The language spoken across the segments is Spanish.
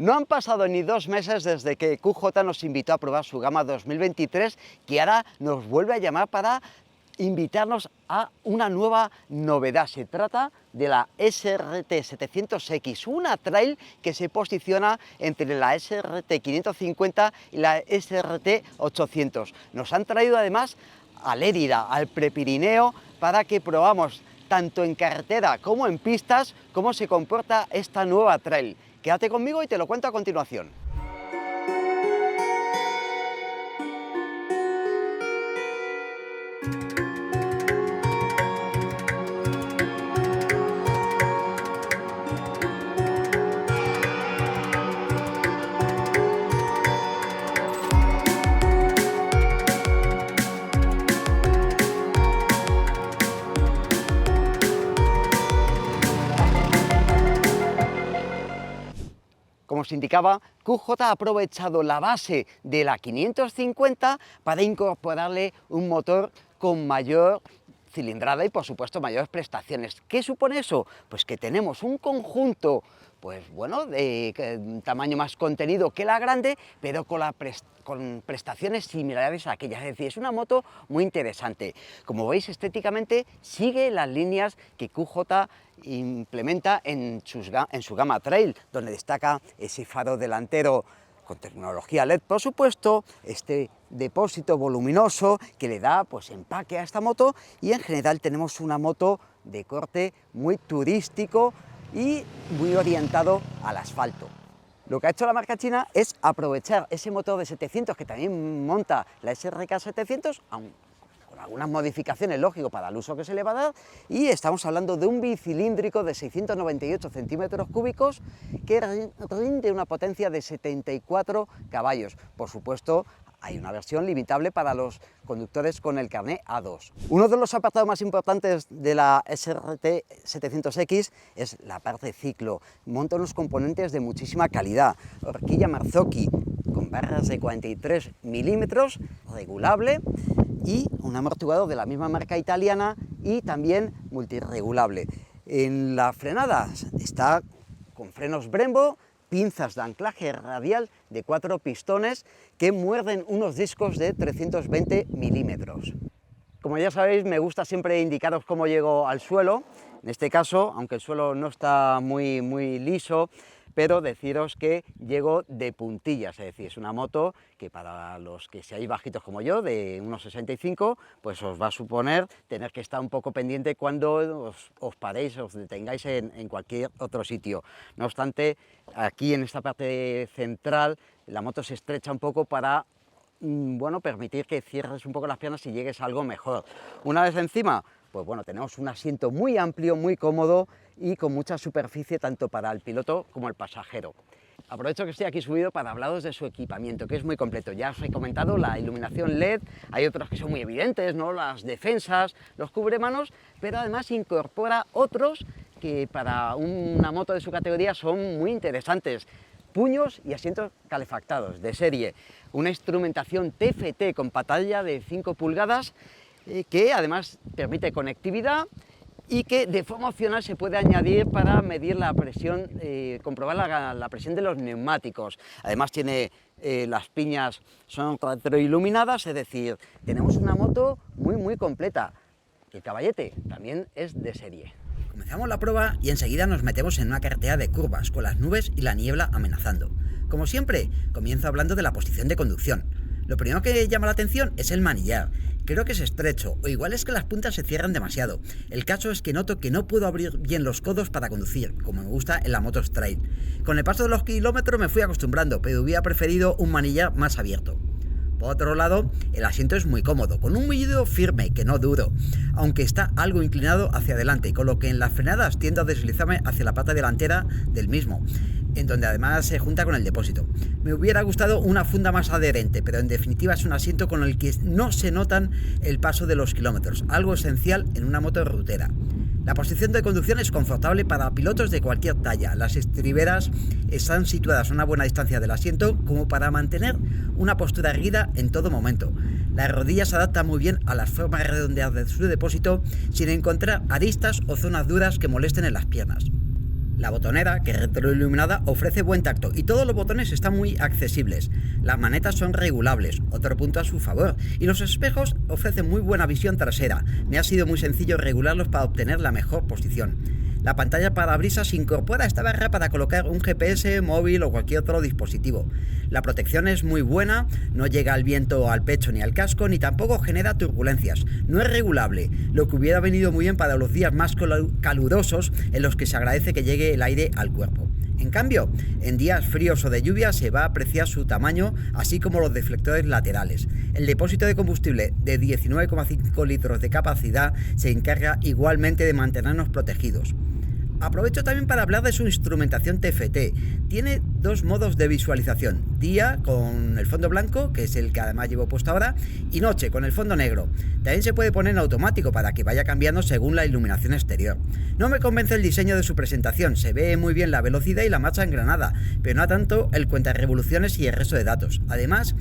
No han pasado ni 2 meses desde que QJ nos invitó a probar su gama 2023, que ahora nos vuelve a llamar para invitarnos a una nueva novedad. Se trata de la SRT 700X, una trail que se posiciona entre la SRT 550 y la SRT 800. Nos han traído además a Lérida, al Prepirineo, para que probamos tanto en carretera como en pistas cómo se comporta esta nueva trail. Quédate conmigo y te lo cuento a continuación. Como os indicaba, QJ ha aprovechado la base de la 550 para incorporarle un motor con mayor cilindrada y por supuesto mayores prestaciones. ¿Qué supone eso? Pues que tenemos un conjunto de tamaño más contenido que la grande, pero con prestaciones similares a aquellas. Es decir, es una moto muy interesante. Como veis, estéticamente sigue las líneas que QJ implementa en su gama trail, donde destaca ese faro delantero con tecnología LED, por supuesto, este depósito voluminoso que le da empaque a esta moto, y en general tenemos una moto de corte muy turístico y muy orientado al asfalto. Lo que ha hecho la marca china es aprovechar ese motor de 700 que también monta la SRK 700, con algunas modificaciones, lógico, para el uso que se le va a dar, y estamos hablando de un bicilíndrico de 698 centímetros cúbicos que rinde una potencia de 74 caballos. Por supuesto, hay una versión limitable para los conductores con el carné A2. Uno de los apartados más importantes de la SRT 700X es la parte ciclo. Monta unos componentes de muchísima calidad. Horquilla Marzocchi con barras de 43 milímetros, regulable, y un amortiguador de la misma marca italiana y también multirregulable. En la frenada está con frenos Brembo, pinzas de anclaje radial de 4 pistones que muerden unos discos de 320 milímetros. Como ya sabéis, me gusta siempre indicaros cómo llego al suelo. En este caso, aunque el suelo no está muy liso, pero deciros que llego de puntillas, es decir, es una moto que para los que seáis bajitos como yo, de unos 65, pues os va a suponer tener que estar un poco pendiente cuando os paréis, os detengáis en cualquier otro sitio. No obstante, aquí en esta parte central la moto se estrecha un poco para permitir que cierres un poco las piernas y llegues a algo mejor. Una vez encima, pues tenemos un asiento muy amplio, muy cómodo y con mucha superficie tanto para el piloto como el pasajero. Aprovecho que estoy aquí subido para hablaros de su equipamiento, que es muy completo. Ya os he comentado la iluminación LED, hay otros que son muy evidentes, ¿no? Las defensas, los cubremanos, pero además incorpora otros que para una moto de su categoría son muy interesantes. Puños y asientos calefactados de serie, una instrumentación TFT con pantalla de 5 pulgadas que además permite conectividad y que de forma opcional se puede añadir para medir la presión, comprobar la presión de los neumáticos. Además tiene las piñas son retroiluminadas, es decir, tenemos una moto muy completa. El caballete también es de serie. Comenzamos la prueba y enseguida nos metemos en una carretera de curvas, con las nubes y la niebla amenazando. Como siempre, comienzo hablando de la posición de conducción. Lo primero que llama la atención es el manillar. Creo que es estrecho, o igual es que las puntas se cierran demasiado. El caso es que noto que no puedo abrir bien los codos para conducir, como me gusta en la moto trail. Con el paso de los kilómetros me fui acostumbrando, pero hubiera preferido un manillar más abierto. Por otro lado, el asiento es muy cómodo, con un mullido firme, que no duro, aunque está algo inclinado hacia adelante, con lo que en las frenadas tiendo a deslizarme hacia la pata delantera del mismo, en donde además se junta con el depósito. Me hubiera gustado una funda más adherente, pero en definitiva es un asiento con el que no se notan el paso de los kilómetros, algo esencial en una moto rutera. La posición de conducción es confortable para pilotos de cualquier talla. Las estriberas están situadas a una buena distancia del asiento como para mantener una postura erguida en todo momento. Las rodillas se adaptan muy bien a las formas redondeadas de su depósito sin encontrar aristas o zonas duras que molesten en las piernas. La botonera, que es retroiluminada, ofrece buen tacto y todos los botones están muy accesibles. Las manetas son regulables, otro punto a su favor, y los espejos ofrecen muy buena visión trasera. Me ha sido muy sencillo regularlos para obtener la mejor posición. La pantalla parabrisas incorpora esta barra para colocar un GPS, móvil o cualquier otro dispositivo. La protección es muy buena, no llega el viento al pecho ni al casco, ni tampoco genera turbulencias. No es regulable, lo que hubiera venido muy bien para los días más calurosos en los que se agradece que llegue el aire al cuerpo. En cambio, en días fríos o de lluvia se va a apreciar su tamaño, así como los deflectores laterales. El depósito de combustible de 19,5 litros de capacidad se encarga igualmente de mantenernos protegidos. Aprovecho también para hablar de su instrumentación TFT. Tiene dos modos de visualización: día con el fondo blanco, que es el que además llevo puesto ahora, y noche con el fondo negro. También se puede poner en automático para que vaya cambiando según la iluminación exterior. No me convence el diseño de su presentación, se ve muy bien la velocidad y la marcha engranada, pero no tanto el cuentarevoluciones y el resto de datos. Además,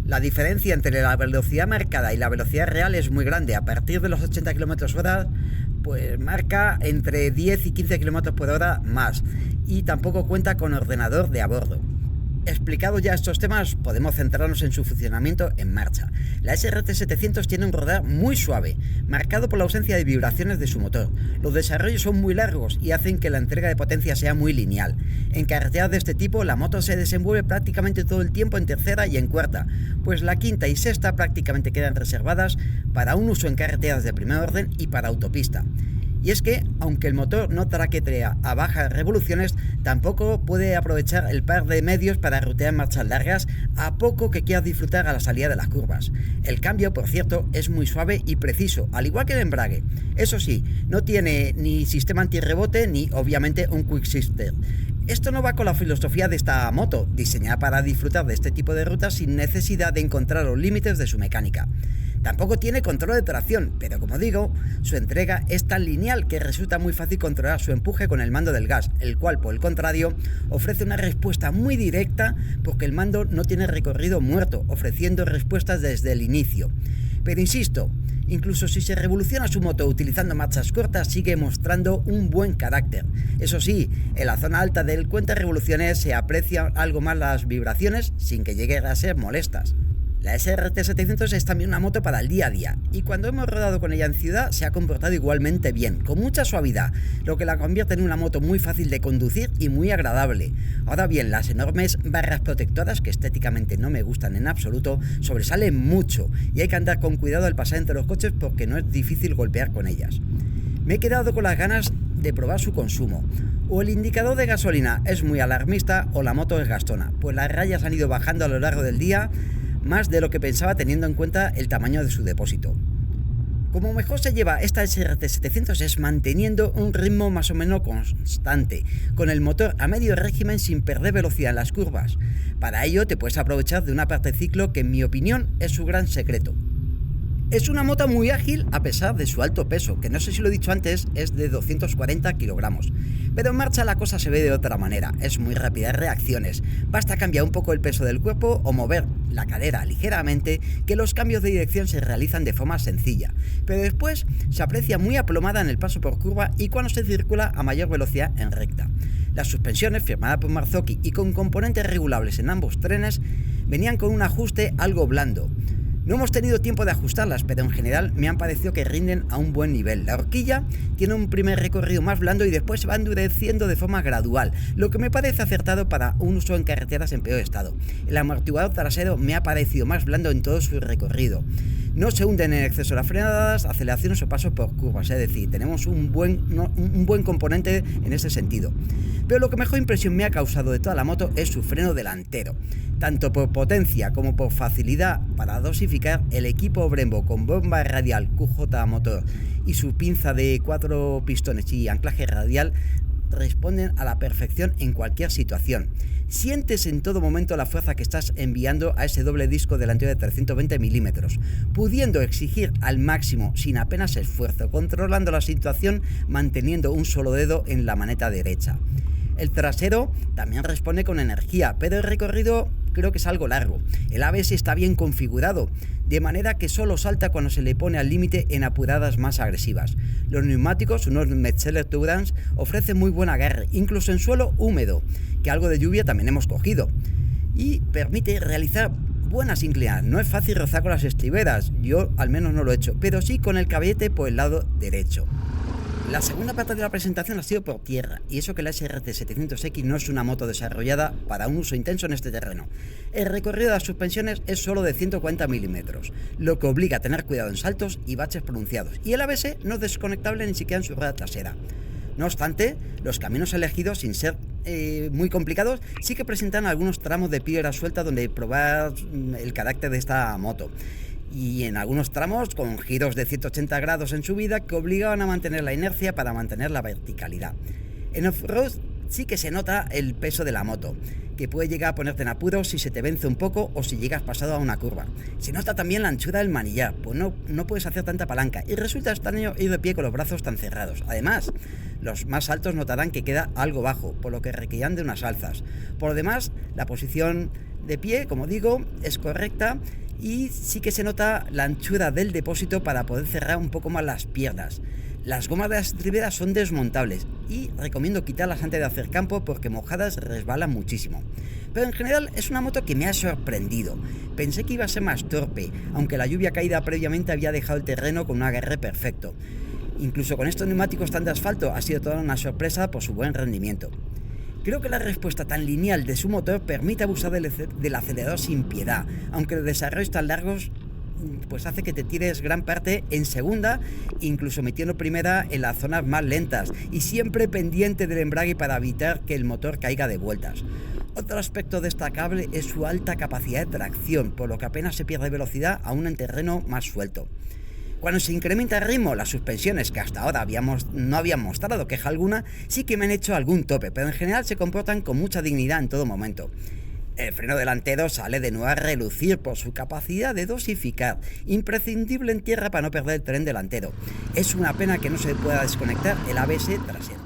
la diferencia entre la velocidad marcada y la velocidad real es muy grande. A partir de los 80 km/h, pues marca entre 10 y 15 km/h más, y tampoco cuenta con ordenador de a bordo. Explicados ya estos temas, podemos centrarnos en su funcionamiento en marcha. La SRT700 tiene un rodar muy suave, marcado por la ausencia de vibraciones de su motor. Los desarrollos son muy largos y hacen que la entrega de potencia sea muy lineal. En carreteras de este tipo, la moto se desenvuelve prácticamente todo el tiempo en tercera y en cuarta, pues la quinta y sexta prácticamente quedan reservadas para un uso en carreteras de primer orden y para autopista. Y es que, aunque el motor no traquetea a bajas revoluciones, tampoco puede aprovechar el par de medios para rutear marchas largas, a poco que quiera disfrutar a la salida de las curvas. El cambio, por cierto, es muy suave y preciso, al igual que el embrague. Eso sí, no tiene ni sistema antirrebote ni, obviamente, un quick shifter. Esto no va con la filosofía de esta moto, diseñada para disfrutar de este tipo de rutas sin necesidad de encontrar los límites de su mecánica. Tampoco tiene control de tracción, pero como digo, su entrega es tan lineal que resulta muy fácil controlar su empuje con el mando del gas, el cual, por el contrario, ofrece una respuesta muy directa porque el mando no tiene recorrido muerto, ofreciendo respuestas desde el inicio. Pero insisto, incluso si se revoluciona su moto utilizando marchas cortas, sigue mostrando un buen carácter. Eso sí, en la zona alta del cuentarevoluciones se aprecian algo más las vibraciones sin que lleguen a ser molestas. La SRT700 es también una moto para el día a día, y cuando hemos rodado con ella en ciudad se ha comportado igualmente bien, con mucha suavidad, lo que la convierte en una moto muy fácil de conducir y muy agradable. Ahora bien, las enormes barras protectoras, que estéticamente no me gustan en absoluto, sobresalen mucho, y hay que andar con cuidado al pasar entre los coches porque no es difícil golpear con ellas. Me he quedado con las ganas de probar su consumo. O el indicador de gasolina es muy alarmista o la moto es gastona, pues las rayas han ido bajando a lo largo del día, más de lo que pensaba teniendo en cuenta el tamaño de su depósito. Como mejor se lleva esta SRT700 es manteniendo un ritmo más o menos constante, con el motor a medio régimen sin perder velocidad en las curvas. Para ello te puedes aprovechar de una parte de ciclo que en mi opinión es su gran secreto. Es una moto muy ágil a pesar de su alto peso, que no sé si lo he dicho antes, es de 240 kilogramos. Pero en marcha la cosa se ve de otra manera, es muy rápida en reacciones. Basta cambiar un poco el peso del cuerpo o mover la cadera ligeramente, que los cambios de dirección se realizan de forma sencilla. Pero después se aprecia muy aplomada en el paso por curva y cuando se circula a mayor velocidad en recta. Las suspensiones, firmadas por Marzocchi y con componentes regulables en ambos trenes, venían con un ajuste algo blando. No hemos tenido tiempo de ajustarlas, pero en general me han parecido que rinden a un buen nivel. La horquilla tiene un primer recorrido más blando y después se va endureciendo de forma gradual, lo que me parece acertado para un uso en carreteras en peor estado. El amortiguador trasero me ha parecido más blando en todo su recorrido. No se hunden en exceso las frenadas, aceleraciones o pasos por curvas, es decir, tenemos un buen componente en ese sentido. Pero lo que mejor impresión me ha causado de toda la moto es su freno delantero. Tanto por potencia como por facilidad para dosificar, el equipo Brembo con bomba radial QJ motor y su pinza de 4 pistones y anclaje radial responden a la perfección en cualquier situación. Sientes en todo momento la fuerza que estás enviando a ese doble disco delantero de 320 milímetros, pudiendo exigir al máximo sin apenas esfuerzo, controlando la situación manteniendo un solo dedo en la maneta derecha. El trasero también responde con energía, pero el recorrido creo que es algo largo. El ABS está bien configurado, de manera que solo salta cuando se le pone al límite en apuradas más agresivas. Los neumáticos, unos Metzeler Tourance, ofrecen muy buen agarre, incluso en suelo húmedo, que algo de lluvia también hemos cogido, y permite realizar buenas inclinadas. No es fácil rozar con las estriberas, yo al menos no lo he hecho, pero sí con el caballete por el lado derecho. La segunda parte de la presentación ha sido por tierra, y eso que la SRT700X no es una moto desarrollada para un uso intenso en este terreno. El recorrido de las suspensiones es solo de 140 milímetros, lo que obliga a tener cuidado en saltos y baches pronunciados, y el ABS no es desconectable ni siquiera en su rueda trasera. No obstante, los caminos elegidos, sin ser muy complicados, sí que presentan algunos tramos de piedra suelta donde probar el carácter de esta moto. Y en algunos tramos con giros de 180 grados en subida que obligaban a mantener la inercia para mantener la verticalidad. En off-road sí que se nota el peso de la moto, que puede llegar a ponerte en apuros si se te vence un poco o si llegas pasado a una curva. Se nota también la anchura del manillar, pues no puedes hacer tanta palanca y resulta extraño ir de pie con los brazos tan cerrados. Además, los más altos notarán que queda algo bajo, por lo que requerirán de unas alzas. Por lo demás, la posición de pie, como digo, es correcta y sí que se nota la anchura del depósito para poder cerrar un poco más las piernas. Las gomas de las estriberas son desmontables y recomiendo quitarlas antes de hacer campo porque mojadas resbalan muchísimo. Pero en general es una moto que me ha sorprendido. Pensé que iba a ser más torpe, aunque la lluvia caída previamente había dejado el terreno con un agarre perfecto. Incluso con estos neumáticos tan de asfalto ha sido toda una sorpresa por su buen rendimiento. Creo que la respuesta tan lineal de su motor permite abusar del acelerador sin piedad, aunque los desarrollos tan largos pues hace que te tires gran parte en segunda, incluso metiendo primera en las zonas más lentas y siempre pendiente del embrague para evitar que el motor caiga de vueltas. Otro aspecto destacable es su alta capacidad de tracción, por lo que apenas se pierde velocidad aún en terreno más suelto. Cuando se incrementa el ritmo, las suspensiones, que hasta ahora no habían mostrado queja alguna, sí que me han hecho algún tope, pero en general se comportan con mucha dignidad en todo momento. El freno delantero sale de nuevo a relucir por su capacidad de dosificar, imprescindible en tierra para no perder el tren delantero. Es una pena que no se pueda desconectar el ABS trasero.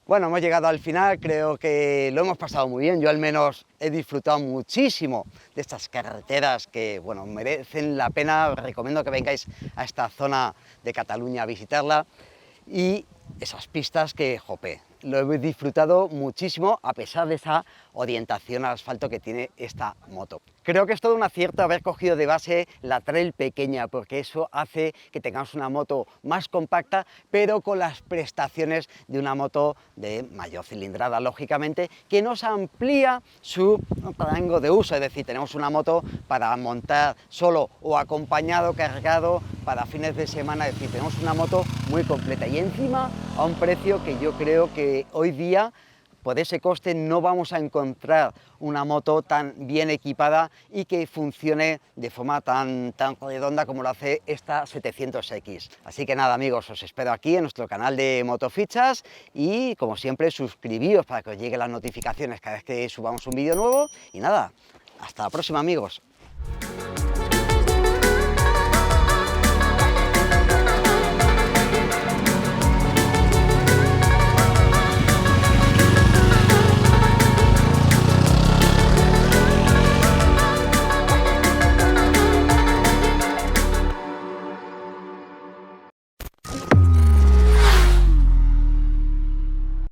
Bueno, hemos llegado al final, creo que lo hemos pasado muy bien, yo al menos he disfrutado muchísimo de estas carreteras que, bueno, merecen la pena, os recomiendo que vengáis a esta zona de Cataluña a visitarla y esas pistas que, jope, lo he disfrutado muchísimo a pesar de esa orientación al asfalto que tiene esta moto. Creo que es todo un acierto haber cogido de base la trail pequeña porque eso hace que tengamos una moto más compacta pero con las prestaciones de una moto de mayor cilindrada, lógicamente, que nos amplía su rango de uso, es decir, tenemos una moto para montar solo o acompañado, cargado, para fines de semana, es decir, tenemos una moto muy completa y encima a un precio que yo creo que hoy día por ese coste no vamos a encontrar una moto tan bien equipada y que funcione de forma tan redonda como lo hace esta 700X. Así que nada amigos, os espero aquí en nuestro canal de Motofichas y como siempre suscribíos para que os lleguen las notificaciones cada vez que subamos un vídeo nuevo y nada, hasta la próxima amigos.